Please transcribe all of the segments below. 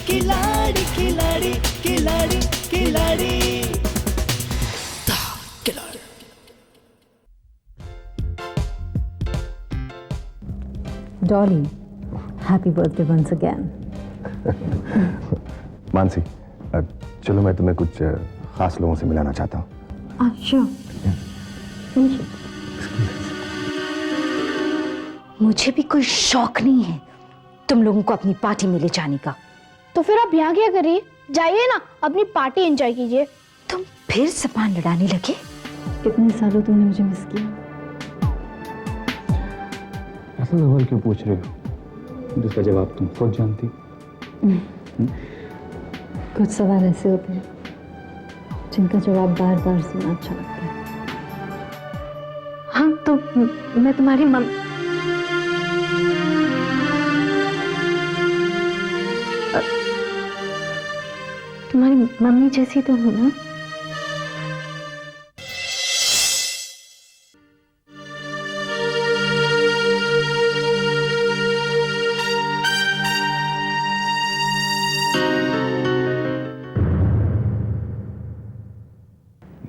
खिलाड़ी खिलाड़ी खिलाड़ी खिलाड़ी खिलाड़ी। Dolly, happy birthday once again. Mansi, चलो मैं तुम्हें कुछ खास लोगों से मिलाना चाहता हूँ। अच्छा, मुझे भी कोई शौक नहीं है तुम लोगों को अपनी पार्टी में ले जाने का। तो फिर आप यहाँ क्या करिए, जाइए ना, अपनी पार्टी एंजॉय कीजिए। तुम फिर जबान लड़ाने लगे। कितने सालों तुमने मुझे मिस किया। ऐसा सवाल क्यों पूछ रहे हो जिसका जवाब तुम खुद जानती। कुछ सवाल ऐसे होते हैं जिनका जवाब बार बार सुनना अच्छा लगता है। हाँ, तो मैं तुम्हारी तुम्हारी मम्मी जैसी तो हूँ ना।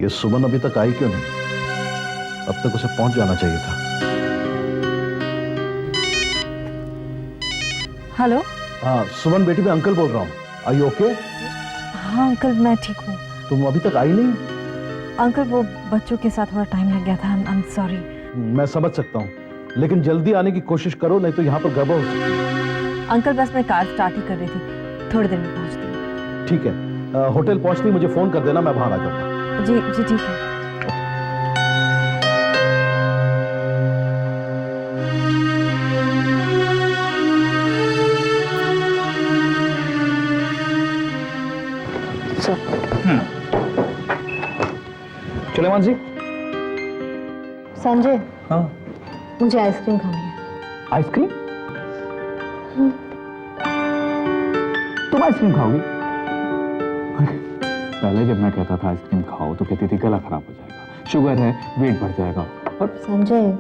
ये सुमन अभी तक आई क्यों नहीं? अब तक उसे पहुंच जाना चाहिए था। हेलो। हाँ सुमन बेटी, मैं अंकल बोल रहा हूँ। Are you okay? हाँ अंकल, मैं ठीक हूँ। तुम अभी तक आई नहीं? अंकल, वो बच्चों के साथ थोड़ा टाइम लग गया था। I am sorry. मैं समझ सकता हूँ, लेकिन जल्दी आने की कोशिश करो, नहीं तो यहाँ पर गड़बड़ हो सकती है। अंकल, बस मैं कार स्टार्ट ही कर रही थी, थोड़ी देर में पहुँचती हूँ। ठीक है, होटल पहुँचती मुझे फोन कर देना, मैं बाहर आ जाऊँगा। जी जी ठीक है। चले मानसी। संजय, हाँ मुझे आइसक्रीम खानी है। आइसक्रीम? तुम आइसक्रीम खाओगी? अरे पहले जब मैं कहता था आइसक्रीम खाओ तो कहती थी गला खराब हो जाएगा, शुगर है, वेट बढ़ जाएगा। और संजय,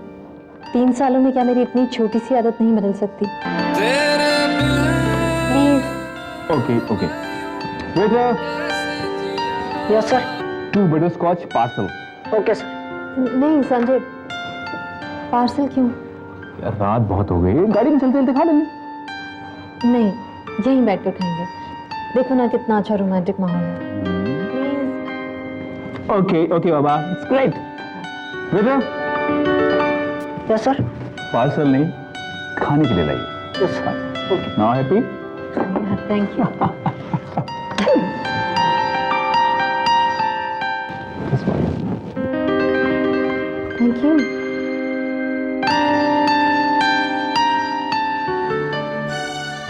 3 सालों में क्या मेरी इतनी छोटी सी आदत नहीं बदल सकती? Please. Okay okay. Waiter. Yes sir. 2 butterscotch parcel. Okay sir. नहीं संजय, पार्सल क्यों? यार रात बहुत हो गई, गाड़ी में चलते चलते खा लेंगे। नहीं, यहीं बैठकर खाएंगे। देखो ना कितना अच्छा रोमांटिक माहौल है। Okay okay Baba, it's great. Waiter. Yes sir. Parcel नहीं, खाने के लिए लाइए। Yes sir. Okay. Now happy? Thank you. Thank you.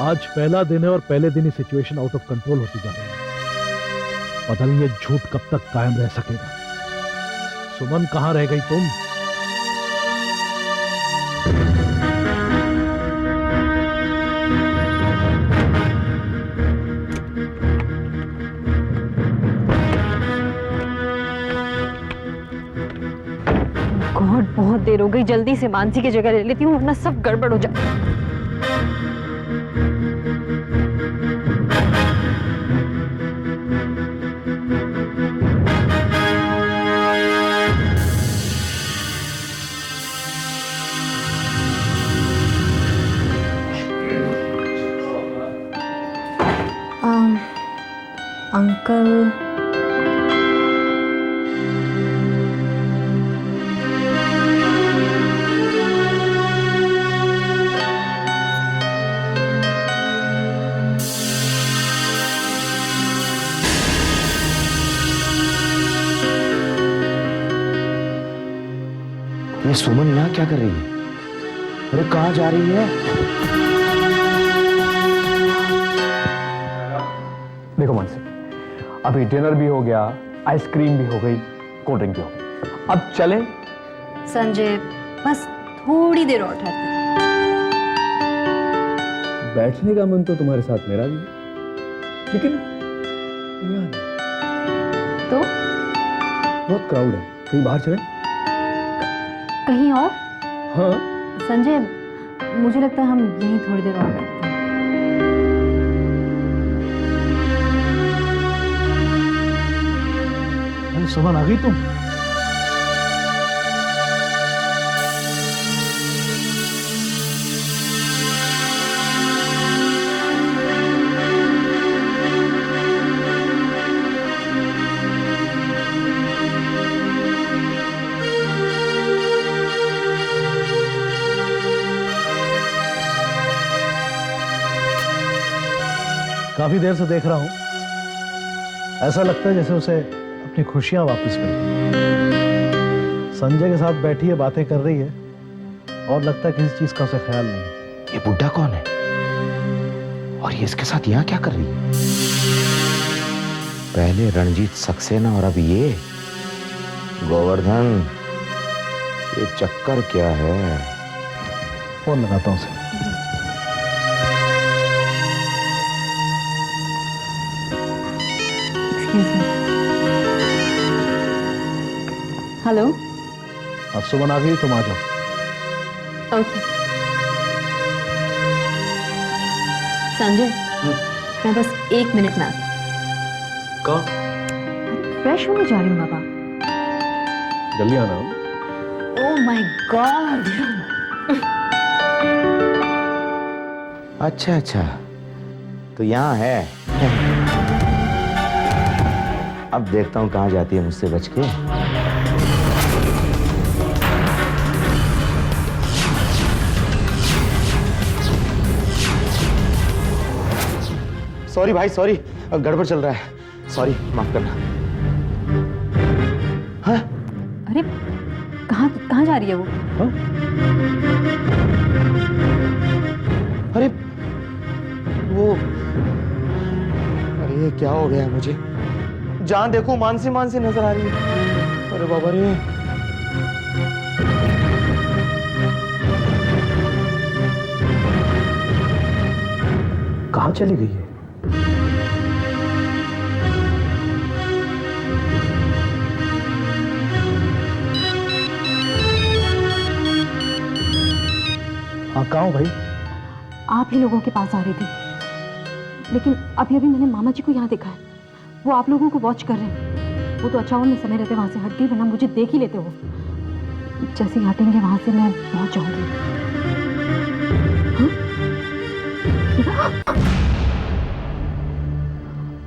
आज पहला दिन है और पहले दिन ही सिचुएशन आउट ऑफ कंट्रोल होती जा रही है। पता नहीं ये झूठ कब तक कायम रह सकेगा। सुमन कहां रह गई तुम? गॉड, बहुत देर हो गई, जल्दी से मानसी की जगह ले लेती हूँ वरना सब गड़बड़ हो जाए। अंकल, ये सुमन यहाँ क्या कर रही है? अरे कहाँ जा रही है? देखो मानसी, अभी डिनर भी हो गया, आइसक्रीम भी हो गई, कोल्ड ड्रिंक भी हो गई, अब चलें? संजय बस थोड़ी देर और ठहरते। बैठने का मन तो तुम्हारे साथ मेरा भी है, लेकिन यहाँ नहीं। तो बहुत क्राउड है, कहीं बाहर चलें? कहीं और? हाँ। संजय, मुझे लगता है हम यहीं थोड़ी देर और बैठते हैं। सुमन आ गई तुम? काफी देर से देख रहा हूं, ऐसा लगता है जैसे उसे अपनी खुशियां वापस मिल गई। संजय के साथ बैठी है, बातें कर रही है और लगता है किसी चीज का उसे ख्याल नहीं। ये बुड्ढा कौन है और ये इसके साथ यहाँ क्या कर रही है? पहले रणजीत सक्सेना और अब ये गोवर्धन, ये चक्कर क्या है? फोन लगाता हूं उसे। हेलो। अब सुमन आ गई, तुम आ जाओ। ओके। संजय, मैं बस 1 मिनट में आती। कौन? फ्रेश होने जा रही हूँ बाबा। जल्दी आना। Oh my God. अच्छा अच्छा, तो यहाँ है। अब देखता हूँ कहाँ जाती है मुझसे बच के। सॉरी भाई, सॉरी, गड़बड़ चल रहा है, सॉरी, माफ करना। हाँ? अरे कहाँ जा रही है वो? हाँ? अरे वो, अरे क्या हो गया है मुझे? जहां देखो मानसी मानसी नजर आ रही है। अरे बाबा रे, कहाँ चली गई है? हाँ, कहाँ हो भाई? आप ही लोगों के पास आ रही थी, लेकिन अभी अभी मैंने मामा जी को यहाँ देखा है। वो आप लोगों को वॉच कर रहे हैं। वो तो अच्छा हुआ मैं समय रहते वहां से हट गई, वरना मुझे देख ही लेते हो। जैसे ही हटेंगे वहां से मैं पहुंच जाऊंगी।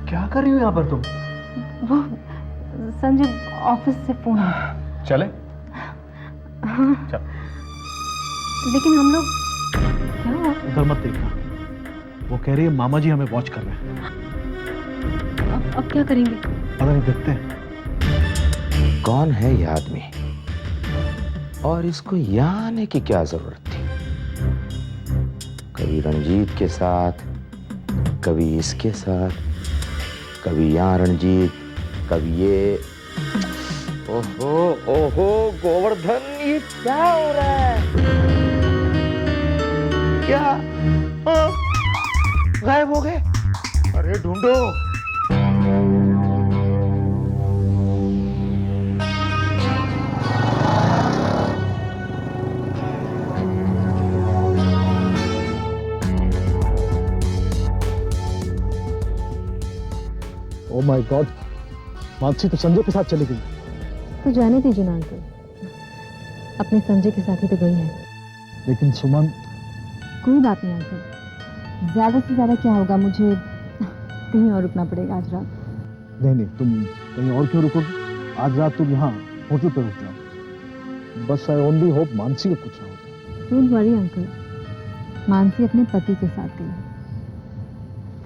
क्या कर रही हो यहाँ पर तुम? वो संजय ऑफिस से फोन आया। चले? हाँ। चल। लेकिन हम लोग, क्या हुआ? उधर मत देखना, वो कह रही है मामा जी हमें वॉच कर रहे हैं। अब क्या करेंगे? पता नहीं, देखते हैं। कौन है ये आदमी और इसको यहाँ आने की क्या जरूरत थी? कभी रंजीत के साथ, कभी इसके साथ, कभी यहाँ रंजीत, कभी ये। ओहो ओहो गोवर्धन, ये क्या हो रहा है? क्या? हाँ? गायब हो गए? अरे ढूंढो। ओह माय गॉड, मानसी तो संजय के साथ चली गई। तो जाने दीजिए ना अंकल, अपने संजय के साथ ही तो गई है। लेकिन सुमन, कोई बात नहीं अंकल, ज्यादा से ज्यादा क्या होगा, मुझे कहीं और रुकना पड़ेगा आज रात। नहीं नहीं, तुम कहीं और क्यों रुकोगी? आज रात तुम यहाँ होटल पे रुक जाओ। बस आई ओनली होप मानसी को कुछ ना हो जाए। डोंट वरी अंकल, मानसी अपने पति के साथ गई है।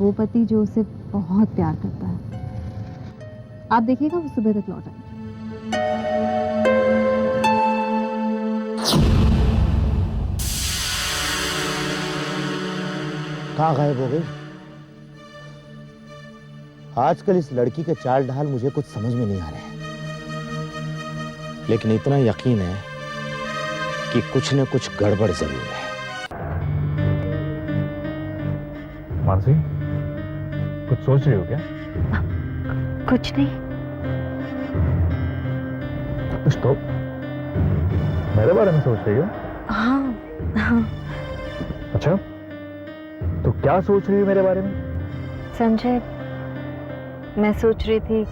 वो पति जो उसे बहुत प्यार करता है। आप देखिएगा वो सुबह तक लौट आएगी। कहाँ गायब हो गई? आजकल इस लड़की के चाल ढाल मुझे कुछ समझ में नहीं आ रहे हैं, लेकिन इतना यकीन है कि कुछ न कुछ गड़बड़ जरूर है। मानसी, कुछ सोच रही हो क्या? कुछ नहीं। कुछ तो मेरे बारे में सोच रही हो? हाँ हाँ। अच्छा, तो क्या सोच रही हो मेरे बारे में? संजय, मैं सोच रही थी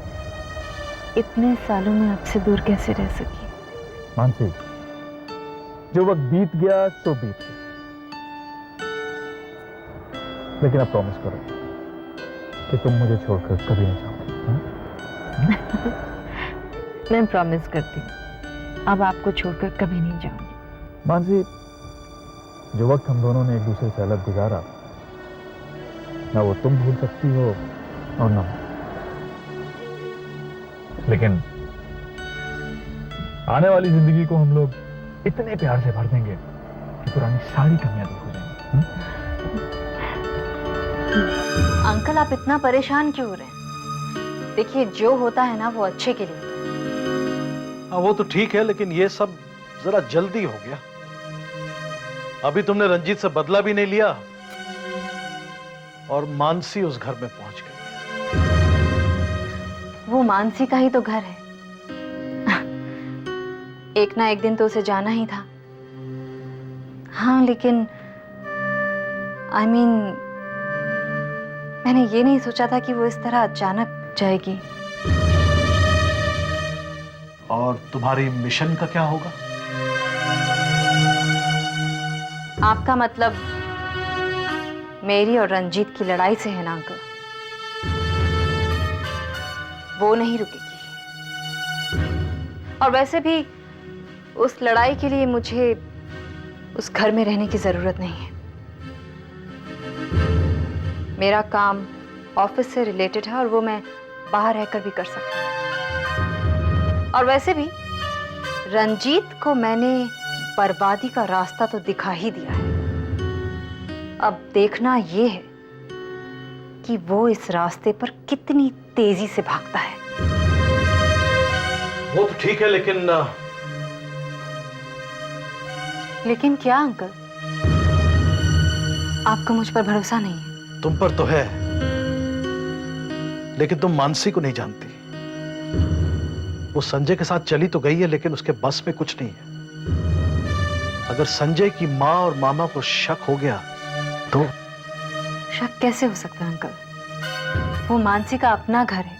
इतने सालों में आपसे दूर कैसे रह सकी। मानसी, जो वक्त बीत गया सो बीत गया, लेकिन अब प्रॉमिस करो कि तुम मुझे छोड़कर कभी नहीं जाओगे। मैं प्रॉमिस करती हूँ, अब आपको छोड़कर कभी नहीं जाऊंगी। मानसी, जो वक्त हम दोनों ने एक दूसरे से अलग गुजारा, ना वो तुम भूल सकती हो और ना मैं। लेकिन आने वाली जिंदगी को हम लोग इतने प्यार से भर देंगे कि पुरानी सारी कमियां दूर हो जाएंगी। अंकल, आप इतना परेशान क्यों हो रहे हैं? देखिए, जो होता है ना वो अच्छे के लिए। हाँ, वो तो ठीक है, लेकिन ये सब जरा जल्दी हो गया। अभी तुमने रंजीत से बदला भी नहीं लिया और मानसी उस घर में पहुंच गई। वो मानसी का ही तो घर है। एक ना एक दिन तो उसे जाना ही था। हाँ, लेकिन मैंने ये नहीं सोचा था कि वो इस तरह अचानक जाएगी। और तुम्हारी मिशन का क्या होगा? आपका मतलब मेरी और रंजीत की लड़ाई से है ना अंकल? वो नहीं रुकेगी। और वैसे भी उस लड़ाई के लिए मुझे उस घर में रहने की जरूरत नहीं है। मेरा काम ऑफिस से रिलेटेड है और वो मैं बाहर रहकर भी कर सकती हूँ। और वैसे भी रंजीत को मैंने बर्बादी का रास्ता तो दिखा ही दिया है। अब देखना ये है कि वो इस रास्ते पर कितनी तेजी से भागता है। वो तो ठीक है, लेकिन क्या अंकल, आपका मुझ पर भरोसा नहीं है? तुम पर तो है, लेकिन तुम मानसी को नहीं जानती। वो संजय के साथ चली तो गई है, लेकिन उसके बस में कुछ नहीं है। अगर संजय की माँ और मामा को शक हो गया तो? शक कैसे हो सकता है अंकल? वो मानसी का अपना घर है।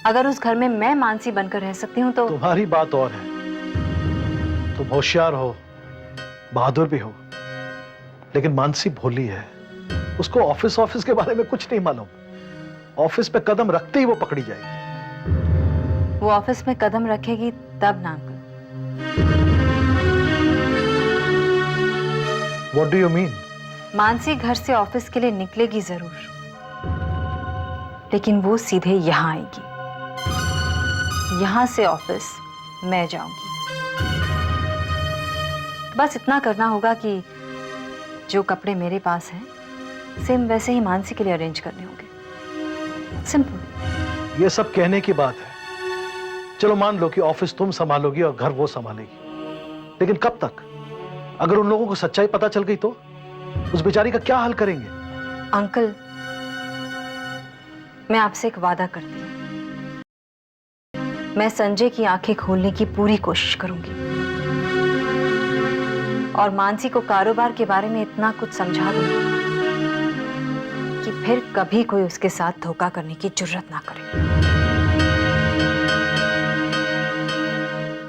अगर उस घर में मैं मानसी बनकर रह सकती हूँ तो? तुम्हारी बात और है। तुम होशियार हो, बहादुर भी हो, लेकिन मानसी भोली है। उसको ऑफिस के बारे में कुछ नहीं मालूम। ऑफिस पे कदम रखते ही वो पकड़ी जाएगी। वो ऑफिस में कदम रखेगी तब ना uncle. What do you mean? Mansi घर से ऑफिस के लिए निकलेगी जरूर, लेकिन वो सीधे यहाँ आएगी। यहाँ से ऑफिस मैं जाऊंगी। बस इतना करना होगा कि जो कपड़े मेरे पास हैं सेम वैसे ही मानसी के लिए अरेंज करने होंगे। सिंपल। ये सब कहने की बात है। चलो मान लो कि ऑफिस तुम संभालोगी और घर वो संभालेगी, लेकिन कब तक? अगर उन लोगों को सच्चाई पता चल गई तो उस बेचारी का क्या हाल करेंगे? अंकल, मैं आपसे एक वादा करती हूँ। मैं संजय की आंखें खोलने की पूरी कोशिश करूंगी और मानसी को कारोबार के बारे में इतना कुछ समझा दूंगी कि फिर कभी कोई उसके साथ धोखा करने की जुर्रत ना करे।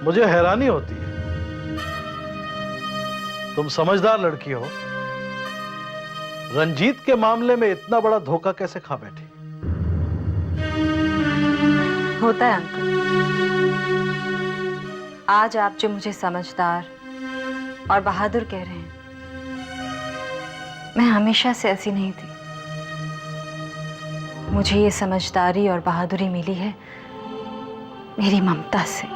मुझे हैरानी होती है, तुम समझदार लड़की हो, रंजीत के मामले में इतना बड़ा धोखा कैसे खा बैठी? होता है अंकल। आज आप जो मुझे समझदार और बहादुर कह रहे हैं, मैं हमेशा से ऐसी नहीं थी। मुझे ये समझदारी और बहादुरी मिली है मेरी ममता से।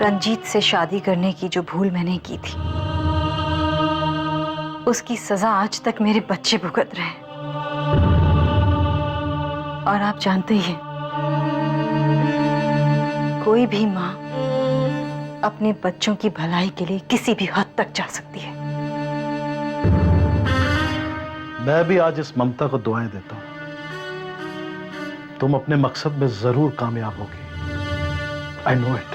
रंजीत से शादी करने की जो भूल मैंने की थी, उसकी सजा आज तक मेरे बच्चे भुगत रहे हैं। और आप जानते ही हैं, कोई भी माँ अपने बच्चों की भलाई के लिए किसी भी हद तक जा सकती है। मैं भी आज इस ममता को दुआएं देता हूं। तुम अपने मकसद में जरूर कामयाब होगी। I know it.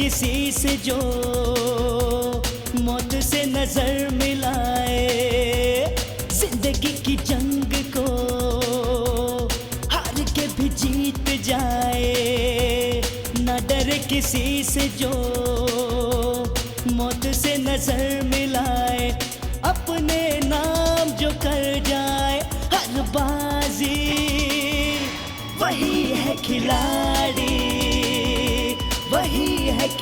किसी से जो मौत से नजर मिलाए, जिंदगी की जंग को हार के भी जीत जाए, ना डरे किसी से जो मौत से नजर मिलाए, अपने नाम जो कर जाए हर बाजी, वही है खिलाड़ी, वही है